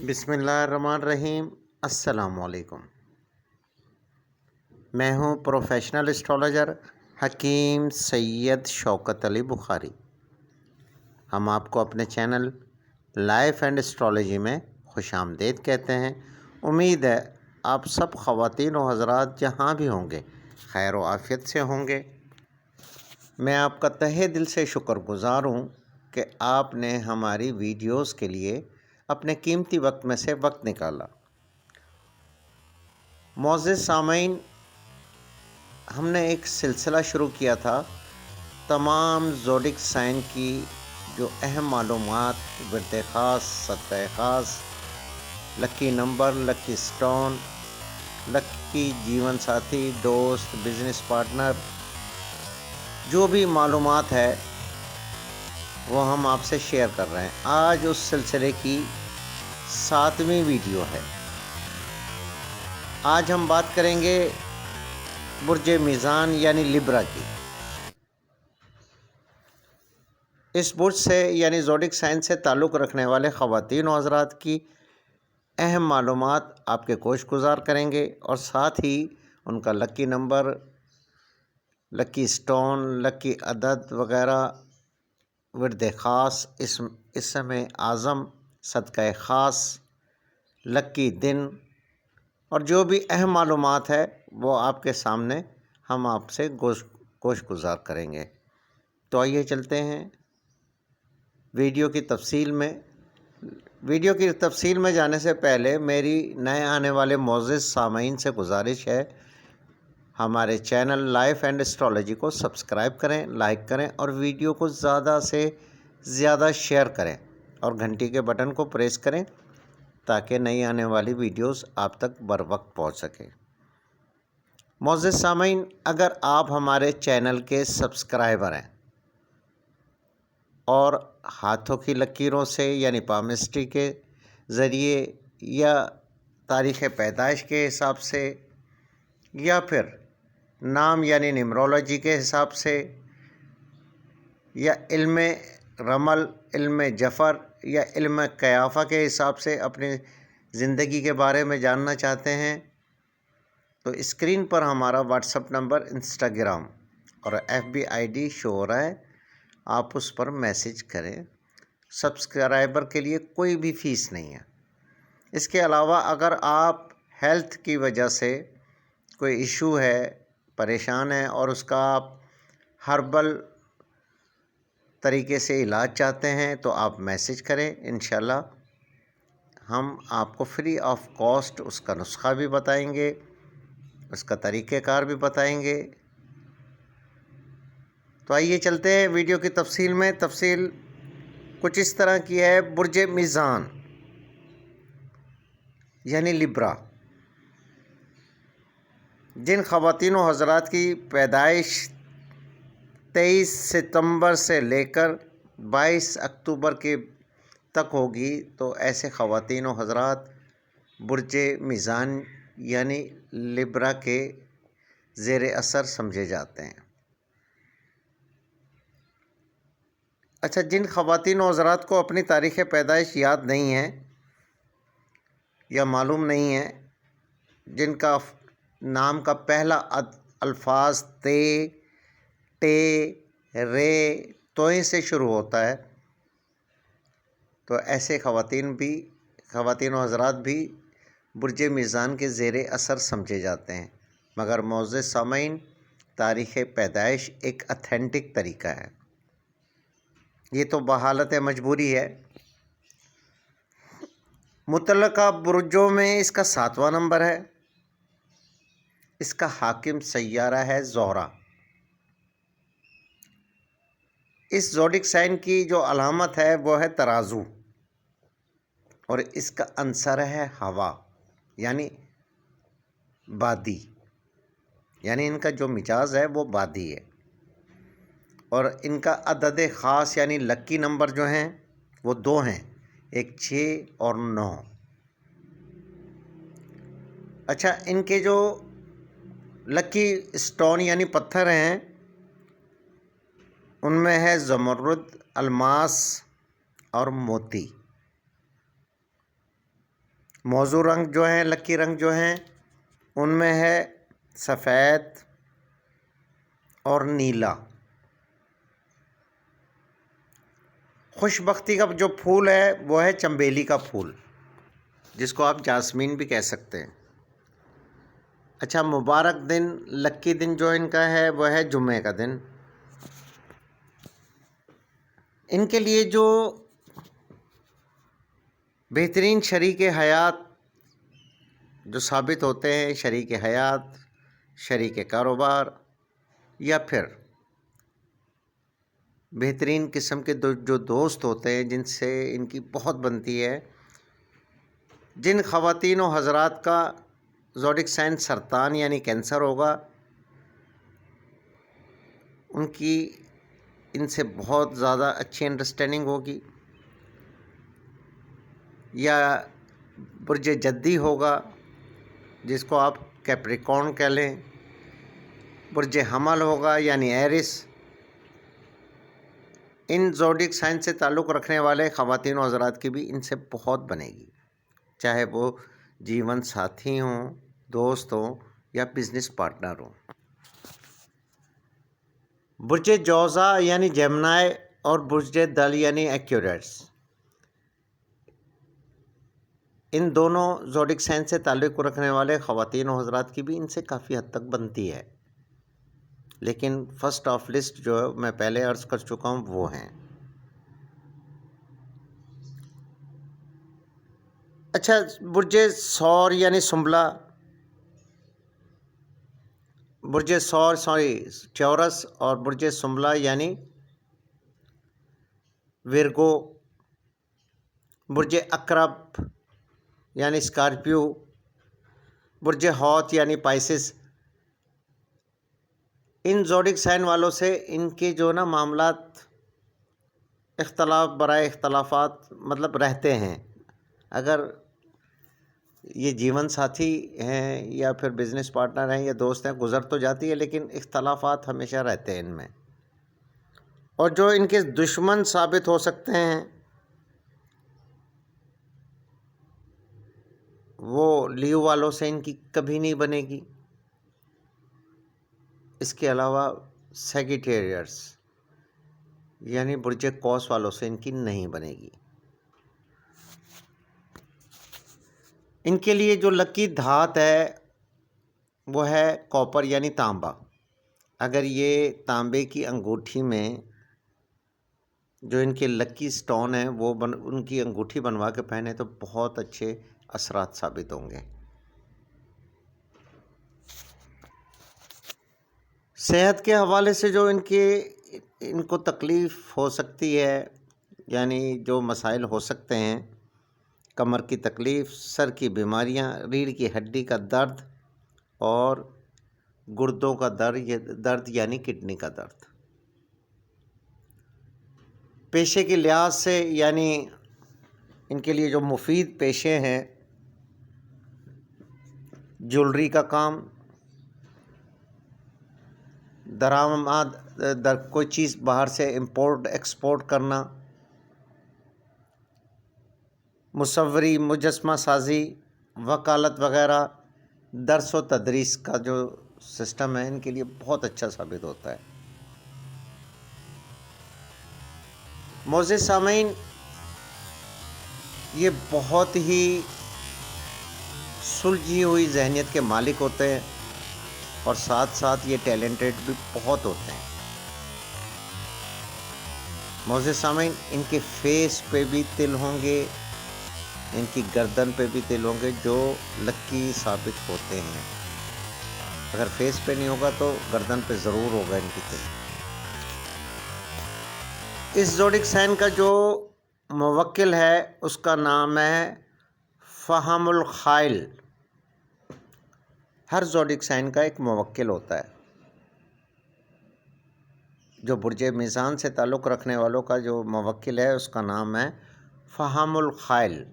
بسم اللہ الرحمن الرحیم۔ السلام علیکم۔ میں ہوں پروفیشنل اسٹرالوجر حکیم سید شوکت علی بخاری۔ ہم آپ کو اپنے چینل لائف اینڈ اسٹرالوجی میں خوش آمدید کہتے ہیں۔ امید ہے آپ سب خواتین و حضرات جہاں بھی ہوں گے خیر و عافیت سے ہوں گے۔ میں آپ کا تہہ دل سے شکر گزار ہوں کہ آپ نے ہماری ویڈیوز کے لیے اپنے قیمتی وقت میں سے وقت نکالا۔ معزز سامعین، ہم نے ایک سلسلہ شروع کیا تھا تمام زوڈک سائن کی جو اہم معلومات، ورد خاص، صدقہ خاص، لکی نمبر، لکی سٹون، لکی جیون ساتھی، دوست، بزنس پارٹنر، جو بھی معلومات ہے وہ ہم آپ سے شیئر کر رہے ہیں۔ آج اس سلسلے کی 7ویں ویڈیو ہے۔ آج ہم بات کریں گے برج میزان یعنی لبرا کی۔ اس برج سے یعنی زوڈک سائن سے تعلق رکھنے والے خواتین و حضرات کی اہم معلومات آپ کے گوش گزار کریں گے، اور ساتھ ہی ان کا لکی نمبر، لکی سٹون، لکی عدد وغیرہ، ورد خاص، اسم اعظم، صدقہ خاص، لکی دن، اور جو بھی اہم معلومات ہے وہ آپ کے سامنے ہم آپ سے گوش گزار کریں گے۔ تو آئیے چلتے ہیں ویڈیو کی تفصیل میں۔ ویڈیو کی تفصیل میں جانے سے پہلے میری نئے آنے والے معزز سامعین سے گزارش ہے، ہمارے چینل لائف اینڈ اسٹرالوجی کو سبسکرائب کریں، لائک کریں، اور ویڈیو کو زیادہ سے زیادہ شیئر کریں، اور گھنٹی کے بٹن کو پریس کریں تاکہ نئی آنے والی ویڈیوز آپ تک بر وقت پہنچ سکے۔ معزز سامعین، اگر آپ ہمارے چینل کے سبسکرائبر ہیں اور ہاتھوں کی لکیروں سے یعنی پامسٹری کے ذریعے یا تاریخ پیدائش کے حساب سے یا پھر نام یعنی نیمرولوجی کے حساب سے یا علم رمل، علم جفر یا علم قیافہ کے حساب سے اپنی زندگی کے بارے میں جاننا چاہتے ہیں تو اسکرین پر ہمارا واٹس ایپ نمبر، انسٹاگرام اور FB ID شو ہو رہا ہے، آپ اس پر میسج کریں۔ سبسکرائبر کے لیے کوئی بھی فیس نہیں ہے۔ اس کے علاوہ اگر آپ ہیلتھ کی وجہ سے کوئی ایشو ہے، پریشان ہیں، اور اس کا آپ ہربل طریقے سے علاج چاہتے ہیں تو آپ میسج کریں، انشاءاللہ ہم آپ کو فری آف کاسٹ اس کا نسخہ بھی بتائیں گے، اس کا طریقہ کار بھی بتائیں گے۔ تو آئیے چلتے ہیں ویڈیو کی تفصیل میں۔ تفصیل کچھ اس طرح کی ہے۔ برج میزان یعنی لبرا، جن خواتین و حضرات کی پیدائش 23 ستمبر سے لے کر 22 اکتوبر کے تک ہوگی تو ایسے خواتین و حضرات برج میزان یعنی لبرا کے زیر اثر سمجھے جاتے ہیں۔ اچھا، جن خواتین و حضرات کو اپنی تاریخ پیدائش یاد نہیں ہے یا معلوم نہیں ہے، جن کا نام کا پہلا الفاظ تے، ٹے، رے، توئیں سے شروع ہوتا ہے، تو ایسے خواتین و حضرات بھی برج میزان کے زیر اثر سمجھے جاتے ہیں۔ مگر معزز سامعین، تاریخ پیدائش ایک اتھینٹک طریقہ ہے، یہ تو بحالت مجبوری ہے۔ متعلقہ برجوں میں اس کا 7واں نمبر ہے۔ اس کا حاکم سیارہ ہے زہرہ۔ اس زوڈک سائن کی جو علامت ہے وہ ہے ترازو، اور اس کا عنصر ہے ہوا یعنی بادی، یعنی ان کا جو مزاج ہے وہ بادی ہے، اور ان کا عدد خاص یعنی لکی نمبر جو ہیں وہ 2 ہیں، ایک 6 اور 9۔ اچھا، ان کے جو لکی سٹون یعنی پتھر ہیں ان میں ہے زمرد، الماس اور موتی۔ موضوع رنگ جو ہیں، لکی رنگ جو ہیں، ان میں ہے سفید اور نیلا۔ خوش بختی کا جو پھول ہے وہ ہے چنبیلی کا پھول، جس کو آپ جاسمین بھی کہہ سکتے ہیں۔ اچھا، مبارک دن، لکی دن جو ان کا ہے وہ ہے جمعے کا دن۔ ان کے لیے جو بہترین شریک حیات جو ثابت ہوتے ہیں، شریک حیات، شریک کاروبار، یا پھر بہترین قسم کے جو دوست ہوتے ہیں جن سے ان کی بہت بنتی ہے، جن خواتین و حضرات کا زوڈک سائن سرطان یعنی کینسر ہوگا، ان کی ان سے بہت زیادہ اچھی انڈرسٹینڈنگ ہوگی، یا برج جدی ہوگا جس کو آپ کیپریکارن کہہ لیں، برج حمل ہوگا یعنی ایرس۔ ان زوڈک سائن سے تعلق رکھنے والے خواتین و حضرات کی بھی ان سے بہت بنے گی، چاہے وہ جیون ساتھی ہوں، دوست ہوں، یا بزنس پارٹنر ہوں۔ برج جوزا یعنی جیمنائی اور برج دل یعنی ایکویریس، ان دونوں زوڈک سائن سے تعلق رکھنے والے خواتین و حضرات کی بھی ان سے کافی حد تک بنتی ہے، لیکن فرسٹ آف لسٹ جو میں پہلے عرض کر چکا ہوں وہ ہیں۔ اچھا، برج ثور یعنی سنبلہ، برج ثور چورس، اور برج سنبلہ یعنی ویرگو، برج عقرب یعنی اسکارپیو، برج حوت یعنی پائسس۔ ان زوڈک سائن والوں سے ان کے جو نا معاملات اختلاف برائے اختلافات مطلب رہتے ہیں، اگر یہ جیون ساتھی ہیں یا پھر بزنس پارٹنر ہیں یا دوست ہیں، گزر تو جاتی ہے لیکن اختلافات ہمیشہ رہتے ہیں ان میں۔ اور جو ان کے دشمن ثابت ہو سکتے ہیں وہ لیو والوں سے ان کی کبھی نہیں بنے گی۔ اس کے علاوہ سیگیٹیریئس یعنی برج قوس والوں سے ان کی نہیں بنے گی۔ ان کے لیے جو لکی دھات ہے وہ ہے کاپر یعنی تانبا۔ اگر یہ تانبے کی انگوٹھی میں جو ان کے لکی سٹون ہیں وہ ان کی انگوٹھی بنوا کے پہنے تو بہت اچھے اثرات ثابت ہوں گے۔ صحت کے حوالے سے جو ان کو تکلیف ہو سکتی ہے، یعنی جو مسائل ہو سکتے ہیں، کمر کی تکلیف، سر کی بیماریاں، ریڑھ کی ہڈی کا درد اور گردوں کا درد یعنی کڈنی کا درد۔ پیشے کے لحاظ سے یعنی ان کے لیے جو مفید پیشے ہیں، جولری کا کام، درآمد کوئی چیز باہر سے امپورٹ ایکسپورٹ کرنا، مصوری، مجسمہ سازی، وکالت وغیرہ، درس و تدریس کا جو سسٹم ہے ان کے لیے بہت اچھا ثابت ہوتا ہے۔ معزز سامعین، یہ بہت ہی سلجھی ہوئی ذہنیت کے مالک ہوتے ہیں اور ساتھ ساتھ یہ ٹیلنٹڈ بھی بہت ہوتے ہیں۔ معزز سامعین، ان کے فیس پہ بھی تل ہوں گے، ان کی گردن پہ بھی تل ہوں گے جو لکی ثابت ہوتے ہیں۔ اگر فیس پہ نہیں ہوگا تو گردن پہ ضرور ہوگا ان کی تل۔ اس زوڈک سائن کا جو موکل ہے اس کا نام ہے فہم الخائل۔ ہر زوڈک سائن کا ایک موکل ہوتا ہے۔ جو برج میزان سے تعلق رکھنے والوں کا جو موکل ہے اس کا نام ہے فہم الخائل۔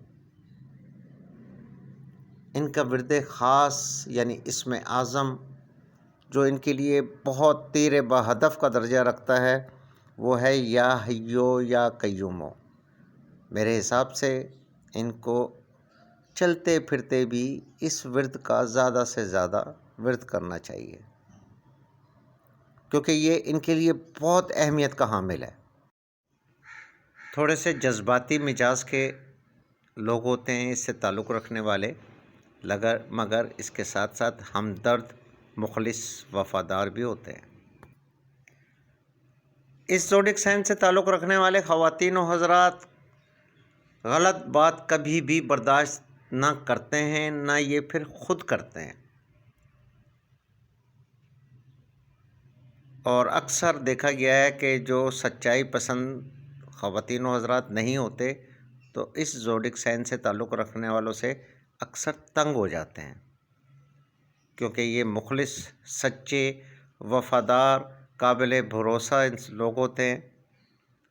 ان کا ورد خاص یعنی اسم اعظم جو ان کے لیے بہت تیر بہدف کا درجہ رکھتا ہے وہ ہے یا حیو یا قیومو۔ میرے حساب سے ان کو چلتے پھرتے بھی اس ورد کا زیادہ سے زیادہ ورد کرنا چاہیے، کیونکہ یہ ان کے لیے بہت اہمیت کا حامل ہے۔ تھوڑے سے جذباتی مزاج کے لوگ ہوتے ہیں اس سے تعلق رکھنے والے، مگر اس کے ساتھ ساتھ ہمدرد، مخلص، وفادار بھی ہوتے ہیں۔ اس زوڈک سائن سے تعلق رکھنے والے خواتین و حضرات غلط بات کبھی بھی برداشت نہ کرتے ہیں، نہ یہ پھر خود کرتے ہیں، اور اکثر دیکھا گیا ہے کہ جو سچائی پسند خواتین و حضرات نہیں ہوتے تو اس زوڈک سائن سے تعلق رکھنے والوں سے اکثر تنگ ہو جاتے ہیں، کیونکہ یہ مخلص، سچے، وفادار، قابل بھروسہ لوگ ہوتے ہیں۔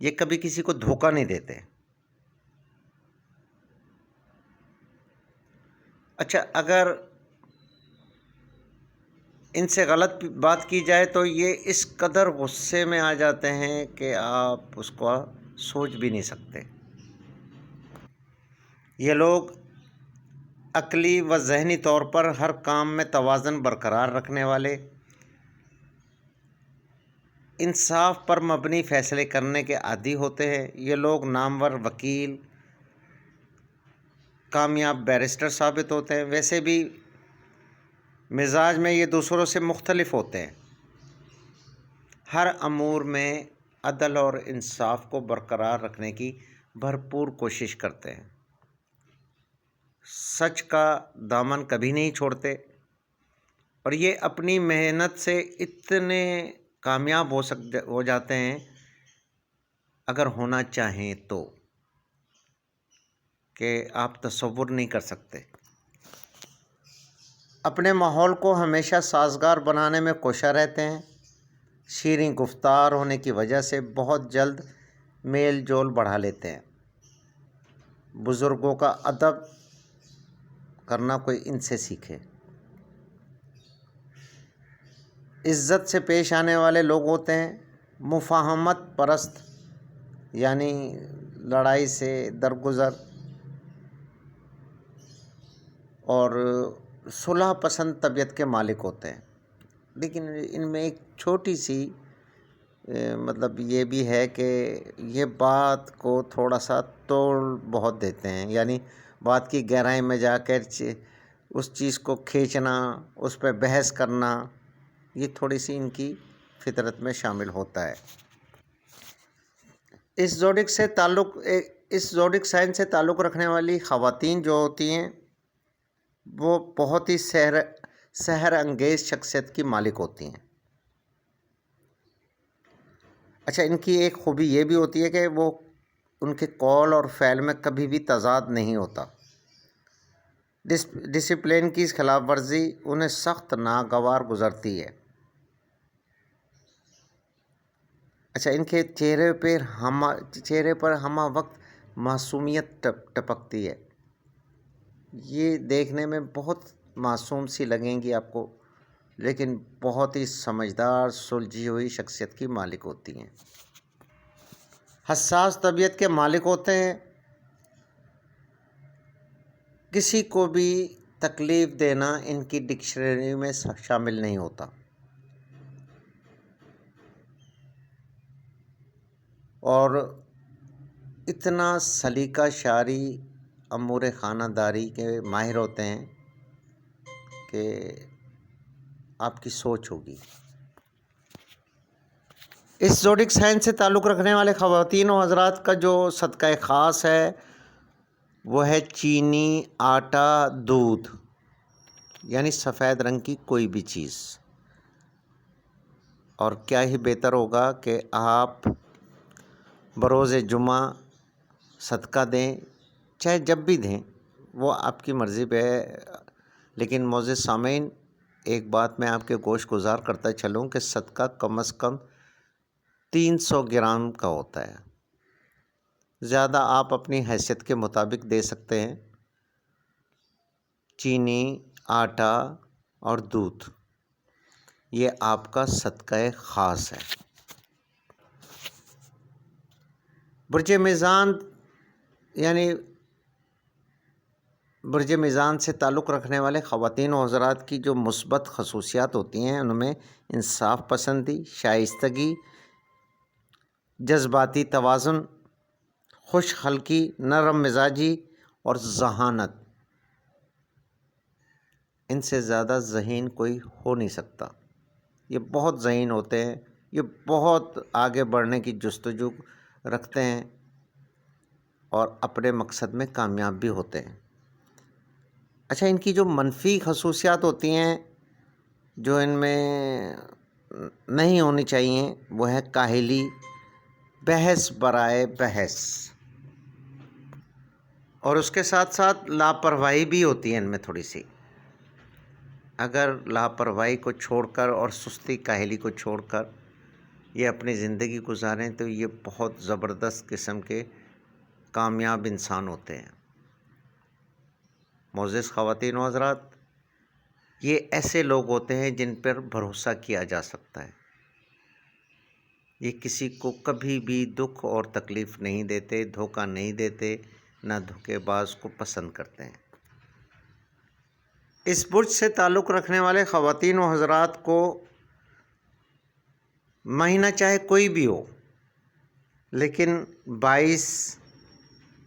یہ کبھی کسی کو دھوکہ نہیں دیتے۔ اچھا، اگر ان سے غلط بات کی جائے تو یہ اس قدر غصے میں آ جاتے ہیں کہ آپ اس کو سوچ بھی نہیں سکتے۔ یہ لوگ عقلی و ذہنی طور پر ہر کام میں توازن برقرار رکھنے والے، انصاف پر مبنی فیصلے کرنے کے عادی ہوتے ہیں۔ یہ لوگ نامور وکیل، کامیاب بیرسٹر ثابت ہوتے ہیں۔ ویسے بھی مزاج میں یہ دوسروں سے مختلف ہوتے ہیں۔ ہر امور میں عدل اور انصاف کو برقرار رکھنے کی بھرپور کوشش کرتے ہیں۔ سچ کا دامن کبھی نہیں چھوڑتے، اور یہ اپنی محنت سے اتنے کامیاب ہو جاتے ہیں، اگر ہونا چاہیں تو، کہ آپ تصور نہیں کر سکتے۔ اپنے ماحول کو ہمیشہ سازگار بنانے میں کوشاں رہتے ہیں۔ شیریں گفتار ہونے کی وجہ سے بہت جلد میل جول بڑھا لیتے ہیں۔ بزرگوں کا ادب کرنا کوئی ان سے سیکھے۔ عزت سے پیش آنے والے لوگ ہوتے ہیں۔ مفاہمت پرست، یعنی لڑائی سے درگزر اور صلح پسند طبیعت کے مالک ہوتے ہیں۔ لیکن ان میں ایک چھوٹی سی مطلب یہ بھی ہے کہ یہ بات کو تھوڑا سا توڑ بہت دیتے ہیں، یعنی بات کی گہرائی میں جا کر اس چیز کو کھینچنا، اس پہ بحث کرنا، یہ تھوڑی سی ان کی فطرت میں شامل ہوتا ہے۔ اس زوڈک سائن سے تعلق رکھنے والی خواتین جو ہوتی ہیں وہ بہت ہی سحر انگیز شخصیت کی مالک ہوتی ہیں۔ اچھا، ان کی ایک خوبی یہ بھی ہوتی ہے کہ وہ ان کے قول اور فعل میں کبھی بھی تضاد نہیں ہوتا۔ ڈسپلن کی خلاف ورزی انہیں سخت ناگوار گزرتی ہے۔ اچھا، ان کے چہرے پر ہمہ وقت معصومیت ٹپکتی ہے۔ یہ دیکھنے میں بہت معصوم سی لگیں گی آپ کو، لیکن بہت ہی سمجھدار، سلجھی ہوئی شخصیت کی مالک ہوتی ہیں۔ حساس طبیعت کے مالک ہوتے ہیں۔ کسی کو بھی تکلیف دینا ان کی ڈکشنری میں شامل نہیں ہوتا، اور اتنا سلیقہ شعری، امور خانہ داری کے ماہر ہوتے ہیں کہ آپ کی سوچ ہوگی۔ اس زوڈک سائن سے تعلق رکھنے والے خواتین و حضرات کا جو صدقہ خاص ہے وہ ہے چینی، آٹا، دودھ، یعنی سفید رنگ کی کوئی بھی چیز۔ اور کیا ہی بہتر ہوگا کہ آپ بروز جمعہ صدقہ دیں، چاہے جب بھی دیں، وہ آپ کی مرضی پہ ہے۔ لیکن معزز سامعین، ایک بات میں آپ کے گوش گزار کرتا چلوں کہ صدقہ کم از کم 300 گرام کا ہوتا ہے۔ زیادہ آپ اپنی حیثیت کے مطابق دے سکتے ہیں۔ چینی، آٹا اور دودھ، یہ آپ کا صدقہ خاص ہے۔ برج میزان یعنی برج میزان سے تعلق رکھنے والے خواتین و حضرات کی جو مثبت خصوصیات ہوتی ہیں ان میں انصاف پسندی، شائستگی، جذباتی توازن، خوش خلقی، نرم مزاجی اور ذہانت۔ ان سے زیادہ ذہین کوئی ہو نہیں سکتا۔ یہ بہت ذہین ہوتے ہیں، یہ بہت آگے بڑھنے کی جستجو رکھتے ہیں اور اپنے مقصد میں کامیاب بھی ہوتے ہیں۔ اچھا، ان کی جو منفی خصوصیات ہوتی ہیں جو ان میں نہیں ہونی چاہیے وہ ہے کاہلی، بحث برائے بحث، اور اس کے ساتھ ساتھ لاپرواہی بھی ہوتی ہے ان میں تھوڑی سی۔ اگر لاپرواہی کو چھوڑ کر اور سستی کاہلی کو چھوڑ کر یہ اپنی زندگی گزاریں تو یہ بہت زبردست قسم کے کامیاب انسان ہوتے ہیں۔ معزز خواتین و حضرات، یہ ایسے لوگ ہوتے ہیں جن پر بھروسہ کیا جا سکتا ہے۔ یہ کسی کو کبھی بھی دکھ اور تکلیف نہیں دیتے، دھوکہ نہیں دیتے، نہ دھوکے باز کو پسند کرتے ہیں۔ اس برج سے تعلق رکھنے والے خواتین و حضرات کو مہینہ چاہے کوئی بھی ہو، لیکن 22،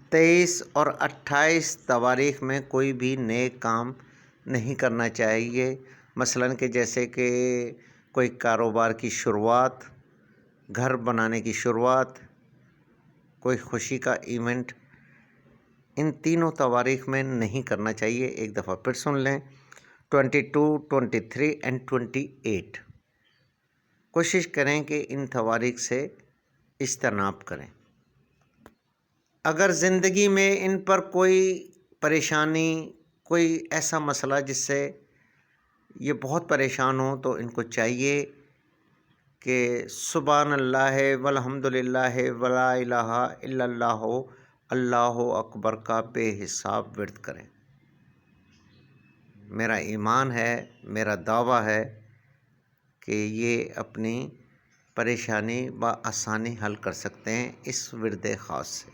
23 اور 28 تواریخ میں کوئی بھی نیک کام نہیں کرنا چاہیے۔ مثلاً کہ جیسے کہ کوئی کاروبار کی شروعات، گھر بنانے کی شروعات، کوئی خوشی کا ایونٹ، ان تینوں تواریخ میں نہیں کرنا چاہیے۔ ایک دفعہ پھر سن لیں، 22، 23 اینڈ 28۔ کوشش کریں کہ ان تواریخ سے اجتناب کریں۔ اگر زندگی میں ان پر کوئی پریشانی، کوئی ایسا مسئلہ جس سے یہ بہت پریشان ہوں، تو ان کو چاہیے کہ سبحان اللہ والحمد للہ ولا الہ الا اللہ، اللہ اکبر کا بے حساب ورد کریں۔ میرا ایمان ہے، میرا دعویٰ ہے کہ یہ اپنی پریشانی بآسانی حل کر سکتے ہیں اس ورد خاص سے۔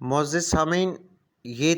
معزز سامعین، یہ